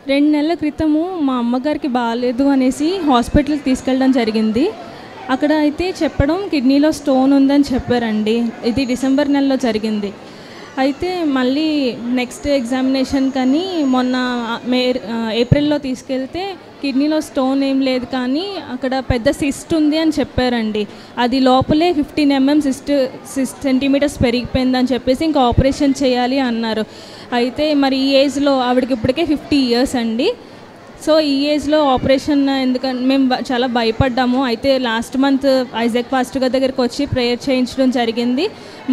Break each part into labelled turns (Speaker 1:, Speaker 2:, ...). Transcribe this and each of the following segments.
Speaker 1: 2 నెలల క్రితము మా అమ్మగారికి బాలేదు అనేసి హాస్పిటల్‌కి తీసుకెళ్ళడం జరిగింది. అక్కడ అయితే చెప్పడం కిడ్నీలో స్టోన్ ఉందని చెప్పారండి. ఇది డిసెంబర్ నెలలో జరిగింది. అయితే మళ్ళీ నెక్స్ట్ ఎగ్జామినేషన్‌కని మొన్న ఏప్రిల్‌లో తీసుకెళ్తే కిడ్నీలో స్టోన్ ఏం లేదు కానీ అక్కడ పెద్ద సిస్ట్ ఉంది అని చెప్పారండి. అది లోపలే 15 సిస్ట్ సెంటీమీటర్స్ పెరిగిపోయిందని చెప్పేసి ఇంకా ఆపరేషన్ చేయాలి అన్నారు. అయితే మరి ఈ ఏజ్‌లో ఆవిడకి ఇప్పటికే 50 ఇయర్స్ అండి. సో ఈ ఏజ్‌లో ఆపరేషన్ ఎందుకని మేము చాలా భయపడ్డాము. అయితే లాస్ట్ మంత్ ఐజాక్ పాస్టర్ గారి దగ్గరికి వచ్చి ప్రేయర్ చేయించడం జరిగింది.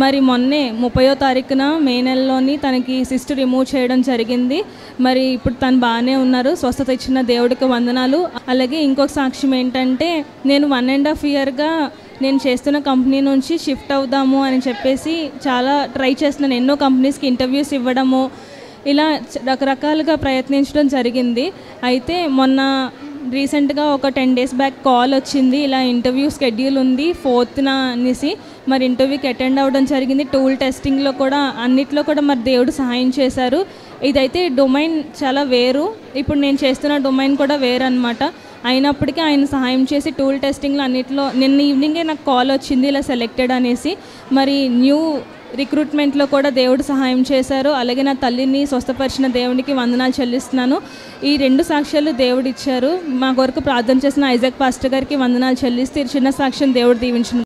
Speaker 1: మరి మొన్నే 30వ తారీఖున మే నెలలోని తనకి సిస్ట్ రిమూవ్ చేయడం జరిగింది. మరి ఇప్పుడు తను బాగానే ఉన్నారు. స్వస్థత ఇచ్చిన దేవుడికి వందనాలు. అలాగే ఇంకొక సాక్ష్యం ఏంటంటే నేను 1.5 ఇయర్‌గా నేను చేస్తున్న కంపెనీ నుంచి షిఫ్ట్ అవుదాము అని చెప్పేసి చాలా ట్రై చేస్తున్నాను. ఎన్నో కంపెనీస్కి ఇంటర్వ్యూస్ ఇవ్వడము, ఇలా రకరకాలుగా ప్రయత్నించడం జరిగింది. అయితే మొన్న రీసెంట్గా ఒక 10 డేస్ బ్యాక్ కాల్ వచ్చింది, ఇలా ఇంటర్వ్యూ షెడ్యూల్ ఉంది 4th అనేసి. మరి ఇంటర్వ్యూకి అటెండ్ అవ్వడం జరిగింది. టూల్ టెస్టింగ్లో కూడా అన్నిట్లో కూడా మరి దేవుడు సహాయం చేశారు. ఇదైతే డొమైన్ చాలా వేరు, ఇప్పుడు నేను చేస్తున్న డొమైన్ కూడా వేరు అనమాట. అయినప్పటికీ ఆయన సహాయం చేసి టూల్ టెస్టింగ్లో అన్నిట్లో నిన్న ఈవినింగే నాకు కాల్ వచ్చింది ఇలా సెలెక్టెడ్ అనేసి. మరి న్యూ రిక్రూట్మెంట్లో కూడా దేవుడు సహాయం చేశారు. అలాగే నా తల్లిని స్వస్థపరిచిన దేవునికి వందనాలు చెల్లిస్తున్నాను. ఈ 2 సాక్ష్యాలు దేవుడు ఇచ్చారు. మా కొరకు ప్రార్థన చేసిన ఐజాక్ పాస్టర్ గారికి వందనాలు చెల్లిస్తూ చిన్న సాక్ష్యం దేవుడు దీవించును.